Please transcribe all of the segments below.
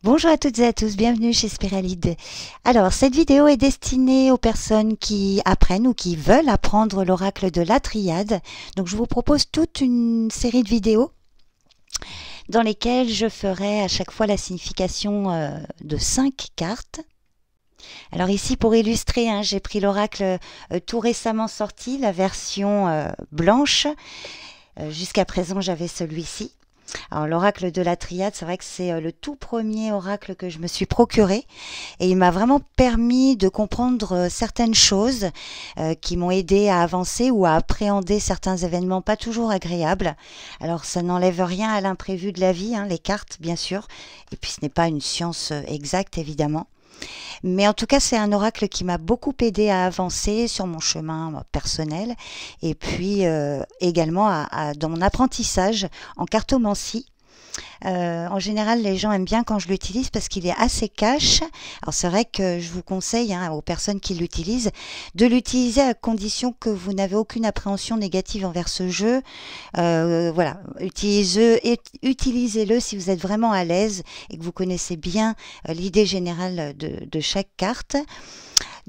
Bonjour à toutes et à tous, bienvenue chez Spiralide. Alors, cette vidéo est destinée aux personnes qui apprennent ou qui veulent apprendre l'oracle de la triade. Donc, je vous propose toute une série de vidéos dans lesquelles je ferai à chaque fois la signification de 5 cartes. Alors ici, pour illustrer, j'ai pris l'oracle tout récemment sorti, la version blanche. Jusqu'à présent, j'avais celui-ci. Alors l'oracle de la triade, c'est vrai que c'est le tout premier oracle que je me suis procuré et il m'a vraiment permis de comprendre certaines choses qui m'ont aidé à avancer ou à appréhender certains événements pas toujours agréables. Alors ça n'enlève rien à l'imprévu de la vie, les cartes bien sûr, et puis ce n'est pas une science exacte évidemment. Mais en tout cas, c'est un oracle qui m'a beaucoup aidé à avancer sur mon chemin personnel et puis également dans mon apprentissage en cartomancie. En général, les gens aiment bien quand je l'utilise parce qu'il est assez cash. Alors c'est vrai que je vous conseille aux personnes qui l'utilisent de l'utiliser à condition que vous n'avez aucune appréhension négative envers ce jeu. Voilà, utilisez-le si vous êtes vraiment à l'aise et que vous connaissez bien l'idée générale de chaque carte.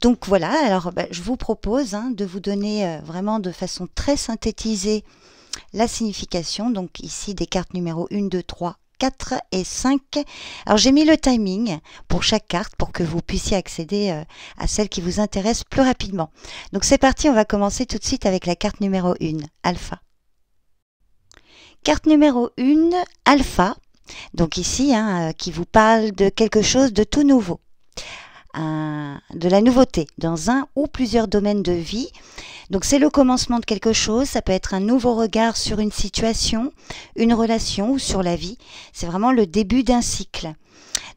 Donc voilà, alors je vous propose de vous donner vraiment de façon très synthétisée la signification, donc ici des cartes numéro 1, 2, 3, 4 et 5. Alors j'ai mis le timing pour chaque carte pour que vous puissiez accéder à celle qui vous intéresse plus rapidement. Donc c'est parti, on va commencer tout de suite avec la carte numéro 1, Alpha. Carte numéro 1, Alpha, donc ici qui vous parle de quelque chose de tout nouveau. De la nouveauté dans un ou plusieurs domaines de vie. Donc c'est le commencement de quelque chose, ça peut être un nouveau regard sur une situation, une relation ou sur la vie. C'est vraiment le début d'un cycle.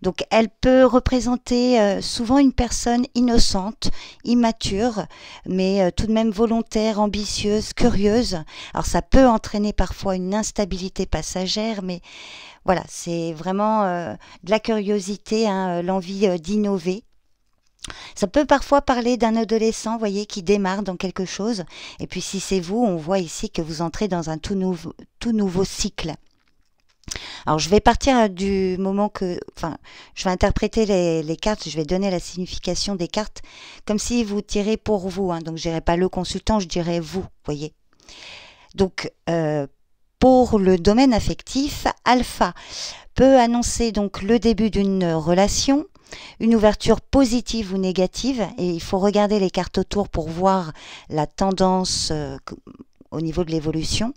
Donc elle peut représenter souvent une personne innocente, immature, mais tout de même volontaire, ambitieuse, curieuse. Alors ça peut entraîner parfois une instabilité passagère, mais voilà, c'est vraiment de la curiosité, l'envie d'innover. Ça peut parfois parler d'un adolescent, voyez, qui démarre dans quelque chose. Et puis si c'est vous, on voit ici que vous entrez dans un tout nouveau cycle. Alors je vais partir du moment que, je vais interpréter les cartes, je vais donner la signification des cartes comme si vous tirez pour vous. Donc je dirais pas le consultant, je dirais vous, voyez. Donc pour le domaine affectif, Alpha peut annoncer donc le début d'une relation, une ouverture positive ou négative, et il faut regarder les cartes autour pour voir la tendance au niveau de l'évolution.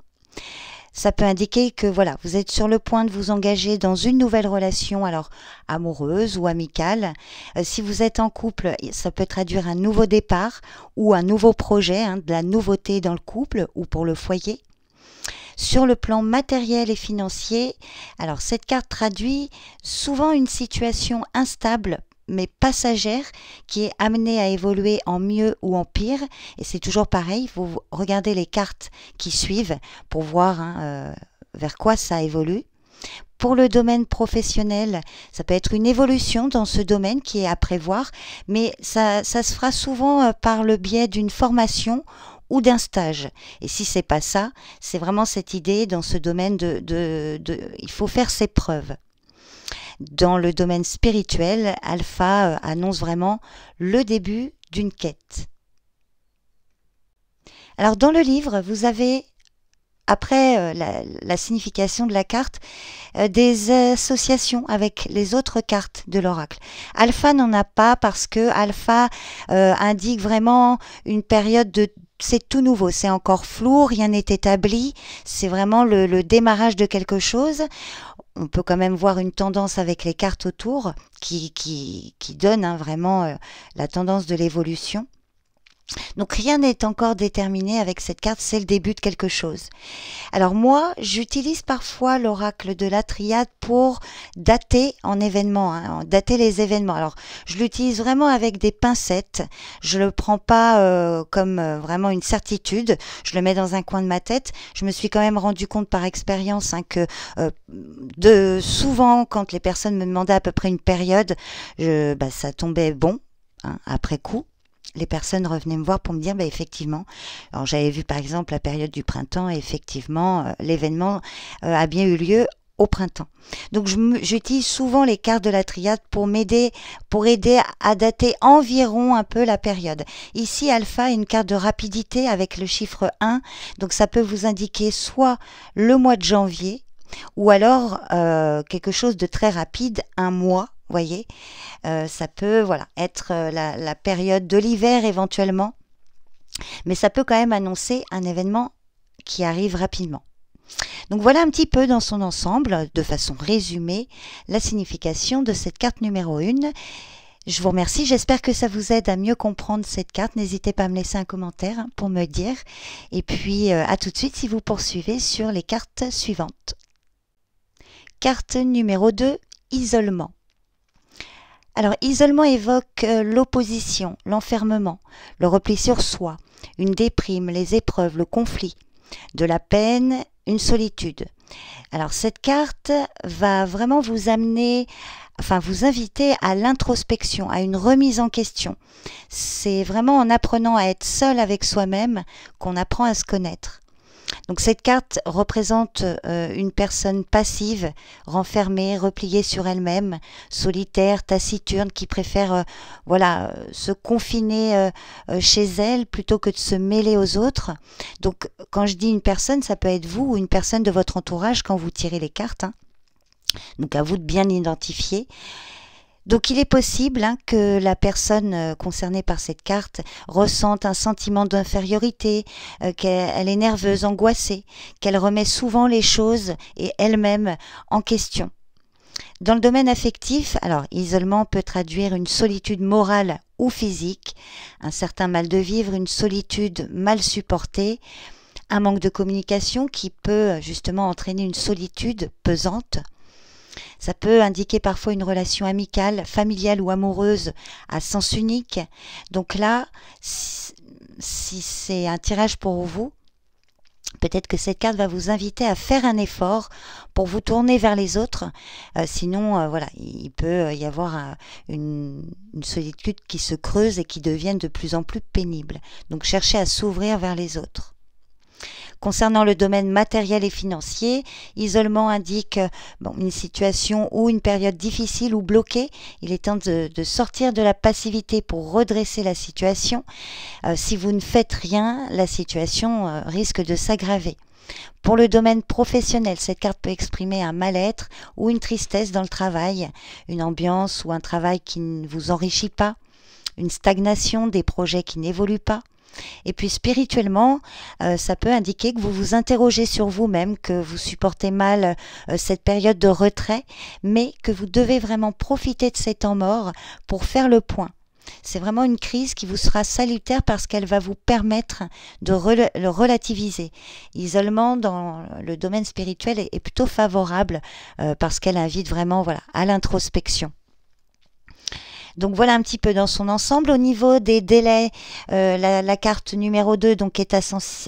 Ça peut indiquer que voilà, vous êtes sur le point de vous engager dans une nouvelle relation, alors amoureuse ou amicale. Si vous êtes en couple, ça peut traduire un nouveau départ ou un nouveau projet, de la nouveauté dans le couple ou pour le foyer. Sur le plan matériel et financier, alors cette carte traduit souvent une situation instable mais passagère qui est amenée à évoluer en mieux ou en pire. Et c'est toujours pareil, vous regardez les cartes qui suivent pour voir vers quoi ça évolue. Pour le domaine professionnel, ça peut être une évolution dans ce domaine qui est à prévoir, mais ça se fera souvent par le biais d'une formation ou d'un stage. Et si c'est pas ça, c'est vraiment cette idée dans ce domaine il faut faire ses preuves. Dans le domaine spirituel, Alpha annonce vraiment le début d'une quête. Alors dans le livre, vous avez, après la signification de la carte, des associations avec les autres cartes de l'oracle. Alpha n'en a pas parce que Alpha indique vraiment une période de... C'est tout nouveau, c'est encore flou, rien n'est établi, c'est vraiment le démarrage de quelque chose. On peut quand même voir une tendance avec les cartes autour qui donne vraiment la tendance de l'évolution. Donc rien n'est encore déterminé avec cette carte, c'est le début de quelque chose. Alors moi, j'utilise parfois l'oracle de la triade pour dater en événement, dater les événements. Alors je l'utilise vraiment avec des pincettes, je le prends pas comme vraiment une certitude, je le mets dans un coin de ma tête. Je me suis quand même rendu compte par expérience que souvent quand les personnes me demandaient à peu près une période, ça tombait bon après coup. Les personnes revenaient me voir pour me dire effectivement, alors j'avais vu par exemple la période du printemps et effectivement l'événement a bien eu lieu au printemps. Donc j'utilise souvent les cartes de la triade pour aider à dater environ un peu la période. Ici, Alpha est une carte de rapidité avec le chiffre 1, donc ça peut vous indiquer soit le mois de janvier, ou alors quelque chose de très rapide, un mois, voyez. Ça peut voilà, être la période de l'hiver éventuellement, mais ça peut quand même annoncer un événement qui arrive rapidement. Donc voilà un petit peu dans son ensemble, de façon résumée, la signification de cette carte numéro 1. Je vous remercie, j'espère que ça vous aide à mieux comprendre cette carte. N'hésitez pas à me laisser un commentaire pour me dire. Et puis à tout de suite si vous poursuivez sur les cartes suivantes. Carte numéro 2, isolement. Alors, isolement évoque l'opposition, l'enfermement, le repli sur soi, une déprime, les épreuves, le conflit, de la peine, une solitude. Alors, cette carte va vraiment vous amener, enfin vous inviter à l'introspection, à une remise en question. C'est vraiment en apprenant à être seul avec soi-même qu'on apprend à se connaître. Donc cette carte représente une personne passive, renfermée, repliée sur elle-même, solitaire, taciturne, qui préfère voilà, se confiner chez elle plutôt que de se mêler aux autres. Donc quand je dis une personne, ça peut être vous ou une personne de votre entourage quand vous tirez les cartes, hein. Donc à vous de bien identifier. Donc il est possible que la personne concernée par cette carte ressente un sentiment d'infériorité, qu'elle est nerveuse, angoissée, qu'elle remet souvent les choses et elle-même en question. Dans le domaine affectif, alors isolement peut traduire une solitude morale ou physique, un certain mal de vivre, une solitude mal supportée, un manque de communication qui peut justement entraîner une solitude pesante. Ça peut indiquer parfois une relation amicale, familiale ou amoureuse à sens unique. Donc là, si c'est un tirage pour vous, peut-être que cette carte va vous inviter à faire un effort pour vous tourner vers les autres. Sinon, voilà, il peut y avoir une solitude qui se creuse et qui devient de plus en plus pénible. Donc cherchez à s'ouvrir vers les autres. Concernant le domaine matériel et financier, isolement indique une situation ou une période difficile ou bloquée. Il est temps de sortir de la passivité pour redresser la situation. Si vous ne faites rien, la situation risque de s'aggraver. Pour le domaine professionnel, cette carte peut exprimer un mal-être ou une tristesse dans le travail, une ambiance ou un travail qui ne vous enrichit pas, une stagnation, des projets qui n'évoluent pas. Et puis spirituellement, ça peut indiquer que vous vous interrogez sur vous-même, que vous supportez mal cette période de retrait, mais que vous devez vraiment profiter de ces temps morts pour faire le point. C'est vraiment une crise qui vous sera salutaire parce qu'elle va vous permettre de le relativiser. L'isolement dans le domaine spirituel est plutôt favorable parce qu'elle invite vraiment voilà, à l'introspection. Donc voilà un petit peu dans son ensemble. Au niveau des délais, la carte numéro 2 donc, est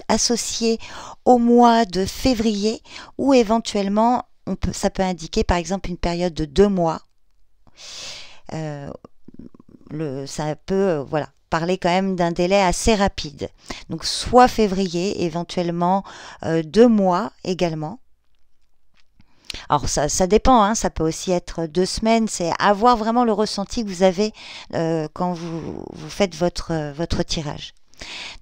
associée au mois de février ou éventuellement, ça peut indiquer par exemple une période de 2 mois. Ça peut voilà, parler quand même d'un délai assez rapide. Donc soit février, éventuellement 2 mois également. Alors ça dépend, ça peut aussi être 2 semaines, c'est avoir vraiment le ressenti que vous avez quand vous faites votre tirage.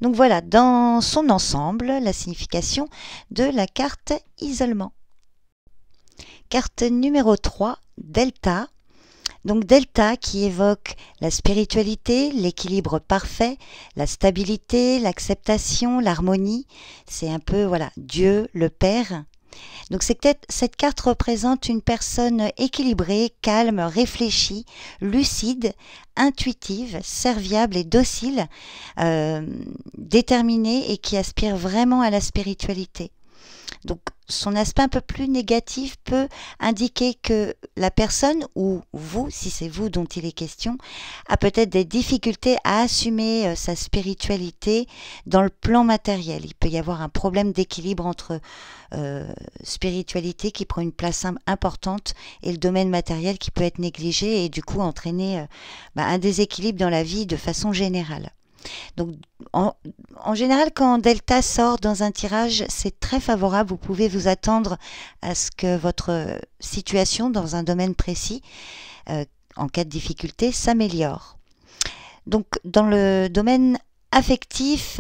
Donc voilà, dans son ensemble, la signification de la carte isolement. Carte numéro 3, Delta. Donc Delta qui évoque la spiritualité, l'équilibre parfait, la stabilité, l'acceptation, l'harmonie. C'est un peu voilà Dieu, le Père. Donc cette carte représente une personne équilibrée, calme, réfléchie, lucide, intuitive, serviable et docile, déterminée et qui aspire vraiment à la spiritualité. Donc son aspect un peu plus négatif peut indiquer que la personne, ou vous, si c'est vous dont il est question, a peut-être des difficultés à assumer sa spiritualité dans le plan matériel. Il peut y avoir un problème d'équilibre entre spiritualité qui prend une place importante et le domaine matériel qui peut être négligé et du coup entraîner un déséquilibre dans la vie de façon générale. Donc, en, en général, quand Delta sort dans un tirage, c'est très favorable. Vous pouvez vous attendre à ce que votre situation dans un domaine précis, en cas de difficulté, s'améliore. Donc, dans le domaine affectif,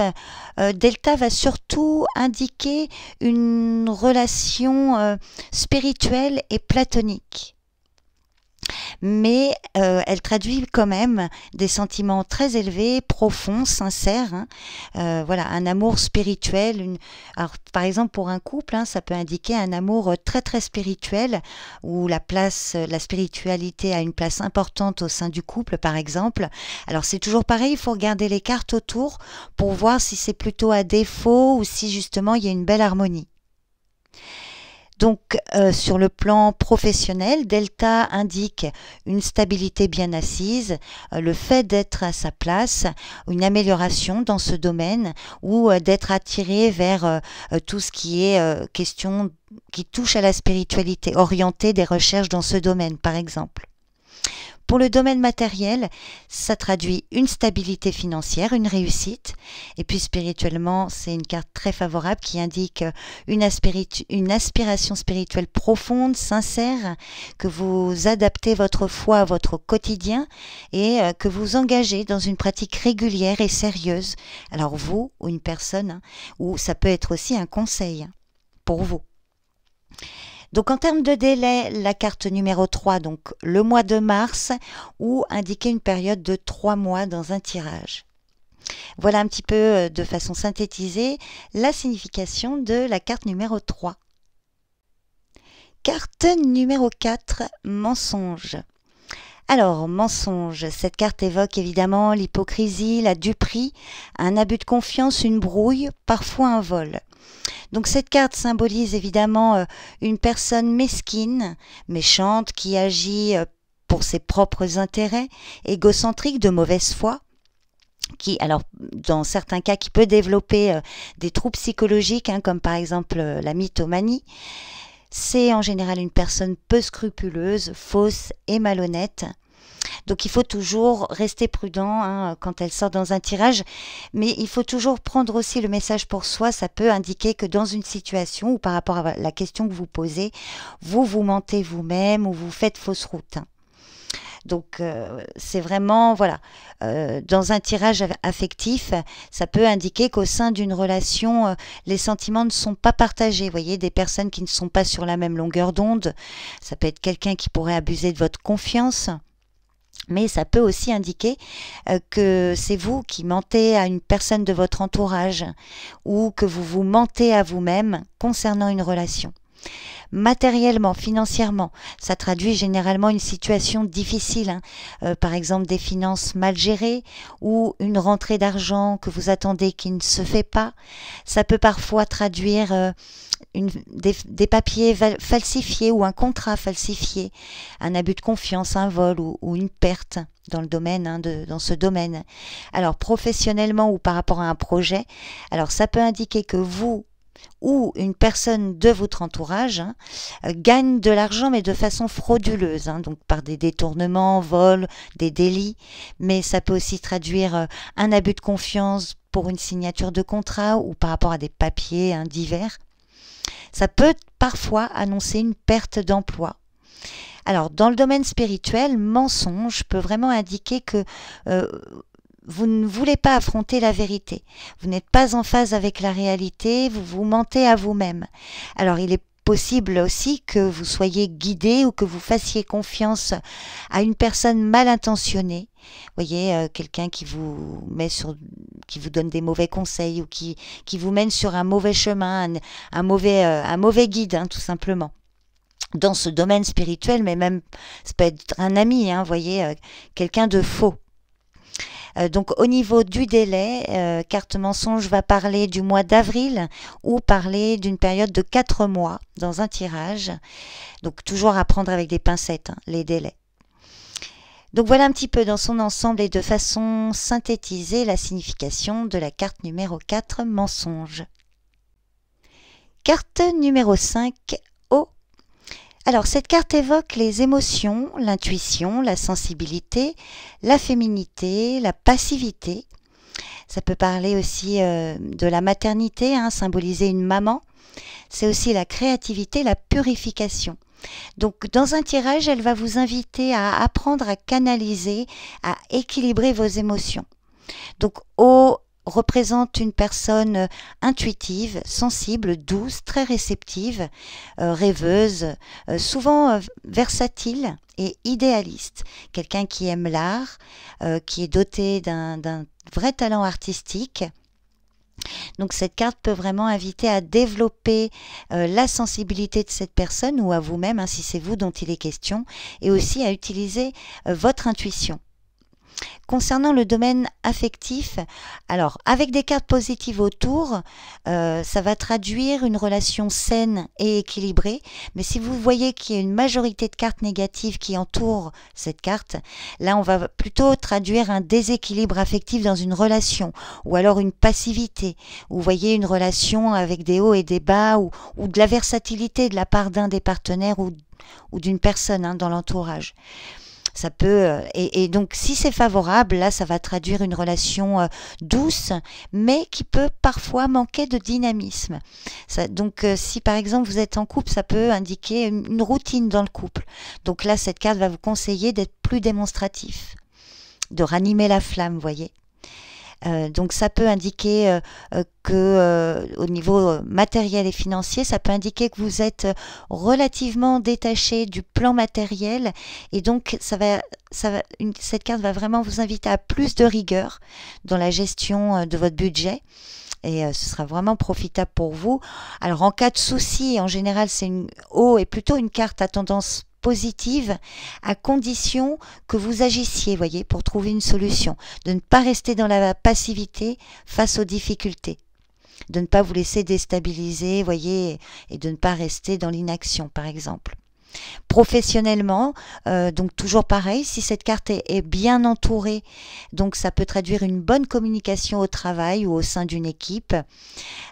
Delta va surtout indiquer une relation spirituelle et platonique. Mais elle traduit quand même des sentiments très élevés, profonds, sincères. Voilà, un amour spirituel. Alors, par exemple, pour un couple, ça peut indiquer un amour très très spirituel, où la spiritualité a une place importante au sein du couple, par exemple. Alors, c'est toujours pareil, il faut regarder les cartes autour pour voir si c'est plutôt à défaut ou si justement il y a une belle harmonie. Donc, sur le plan professionnel, Delta indique une stabilité bien assise, le fait d'être à sa place, une amélioration dans ce domaine ou d'être attiré vers tout ce qui est question qui touche à la spiritualité, orienter des recherches dans ce domaine, par exemple. Pour le domaine matériel, ça traduit une stabilité financière, une réussite. Et puis spirituellement, c'est une carte très favorable qui indique une aspiration spirituelle profonde, sincère, que vous adaptez votre foi à votre quotidien et que vous engagez dans une pratique régulière et sérieuse. Alors vous, ou une personne, ou ça peut être aussi un conseil pour vous. Donc en termes de délai, la carte numéro 3, donc le mois de mars, ou indiquer une période de 3 mois dans un tirage. Voilà un petit peu de façon synthétisée la signification de la carte numéro 3. Carte numéro 4, mensonge. Alors, mensonge, cette carte évoque évidemment l'hypocrisie, la duperie, un abus de confiance, une brouille, parfois un vol. Donc cette carte symbolise évidemment une personne mesquine, méchante, qui agit pour ses propres intérêts, égocentrique, de mauvaise foi, qui, alors dans certains cas, qui peut développer des troubles psychologiques, comme par exemple la mythomanie. C'est en général une personne peu scrupuleuse, fausse et malhonnête. Donc il faut toujours rester prudent quand elle sort dans un tirage, mais il faut toujours prendre aussi le message pour soi. Ça peut indiquer que dans une situation ou par rapport à la question que vous posez, vous vous mentez vous-même ou vous faites fausse route. Donc c'est vraiment, voilà, dans un tirage affectif, ça peut indiquer qu'au sein d'une relation, les sentiments ne sont pas partagés. Vous voyez, des personnes qui ne sont pas sur la même longueur d'onde, ça peut être quelqu'un qui pourrait abuser de votre confiance. Mais ça peut aussi indiquer que c'est vous qui mentez à une personne de votre entourage ou que vous vous mentez à vous-même concernant une relation. Matériellement, financièrement, ça traduit généralement une situation difficile, par exemple des finances mal gérées ou une rentrée d'argent que vous attendez qui ne se fait pas. Ça peut parfois traduire des papiers falsifiés ou un contrat falsifié, un abus de confiance, un vol ou une perte dans le domaine, dans ce domaine. Alors professionnellement ou par rapport à un projet, alors ça peut indiquer que vous ou une personne de votre entourage gagne de l'argent mais de façon frauduleuse, donc par des détournements, vols, des délits, mais ça peut aussi traduire un abus de confiance pour une signature de contrat ou par rapport à des papiers divers. Ça peut parfois annoncer une perte d'emploi. Alors, dans le domaine spirituel, mensonge peut vraiment indiquer que vous ne voulez pas affronter la vérité. Vous n'êtes pas en phase avec la réalité, vous vous mentez à vous-même. Alors, il est possible aussi que vous soyez guidé ou que vous fassiez confiance à une personne mal intentionnée. Vous voyez, quelqu'un qui vous donne des mauvais conseils ou qui vous mène sur un mauvais chemin, un mauvais guide, tout simplement. Dans ce domaine spirituel, mais même, ça peut être un ami, vous voyez, quelqu'un de faux. Donc au niveau du délai, carte mensonge va parler du mois d'avril ou parler d'une période de 4 mois dans un tirage. Donc toujours à prendre avec des pincettes, les délais. Donc voilà un petit peu dans son ensemble et de façon synthétisée la signification de la carte numéro 4, mensonge. Carte numéro 5, eau. Alors cette carte évoque les émotions, l'intuition, la sensibilité, la féminité, la passivité. Ça peut parler aussi de la maternité, hein, symboliser une maman. C'est aussi la créativité, la purification. Donc dans un tirage, elle va vous inviter à apprendre à canaliser, à équilibrer vos émotions. Donc O représente une personne intuitive, sensible, douce, très réceptive, rêveuse, souvent versatile et idéaliste. Quelqu'un qui aime l'art, qui est doté d'un vrai talent artistique. Donc cette carte peut vraiment inviter à développer la sensibilité de cette personne ou à vous-même, hein, si c'est vous dont il est question, et aussi à utiliser votre intuition. Concernant le domaine affectif, alors avec des cartes positives autour, ça va traduire une relation saine et équilibrée. Mais si vous voyez qu'il y a une majorité de cartes négatives qui entourent cette carte, là on va plutôt traduire un déséquilibre affectif dans une relation, ou alors une passivité. Vous voyez une relation avec des hauts et des bas, ou de la versatilité de la part d'un des partenaires ou d'une personne, hein, dans l'entourage. Ça peut, et donc si c'est favorable, là ça va traduire une relation douce, mais qui peut parfois manquer de dynamisme. Donc si par exemple vous êtes en couple, ça peut indiquer une routine dans le couple. Donc là cette carte va vous conseiller d'être plus démonstratif, de ranimer la flamme, vous voyez. Donc ça peut indiquer que au niveau matériel et financier, ça peut indiquer que vous êtes relativement détaché du plan matériel, et donc cette carte va vraiment vous inviter à plus de rigueur dans la gestion de votre budget. Et ce sera vraiment profitable pour vous. Alors en cas de souci, en général, O est plutôt une carte à tendance positive, à condition que vous agissiez, voyez, pour trouver une solution, de ne pas rester dans la passivité face aux difficultés, de ne pas vous laisser déstabiliser, voyez, et de ne pas rester dans l'inaction, par exemple. Professionnellement, donc toujours pareil, si cette carte est bien entourée, donc ça peut traduire une bonne communication au travail ou au sein d'une équipe.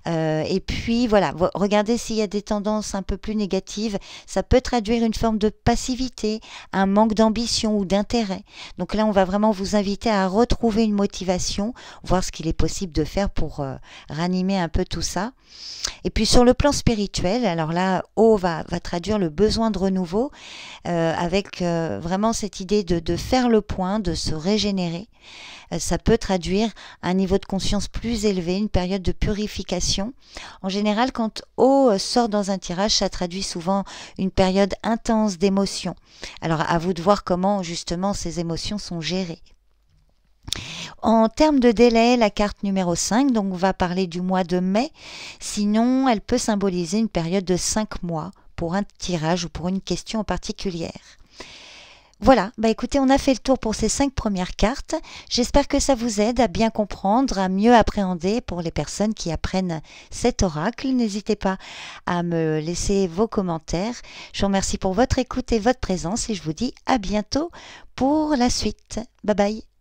Et puis voilà, regardez s'il y a des tendances un peu plus négatives, ça peut traduire une forme de passivité, un manque d'ambition ou d'intérêt. Donc là, on va vraiment vous inviter à retrouver une motivation, voir ce qu'il est possible de faire pour ranimer un peu tout ça. Et puis sur le plan spirituel, alors là, O va traduire le besoin de renouveau, avec vraiment cette idée de faire le point, de se régénérer. Ça peut traduire un niveau de conscience plus élevé, une période de purification. En général, quand O sort dans un tirage, ça traduit souvent une période intense d'émotions. Alors à vous de voir comment justement ces émotions sont gérées. En termes de délai, la carte numéro 5, donc on va parler du mois de mai. Sinon, elle peut symboliser une période de 5 mois pour un tirage ou pour une question en particulière. Voilà, bah écoutez, on a fait le tour pour ces 5 premières cartes. J'espère que ça vous aide à bien comprendre, à mieux appréhender pour les personnes qui apprennent cet oracle. N'hésitez pas à me laisser vos commentaires. Je vous remercie pour votre écoute et votre présence et je vous dis à bientôt pour la suite. Bye bye.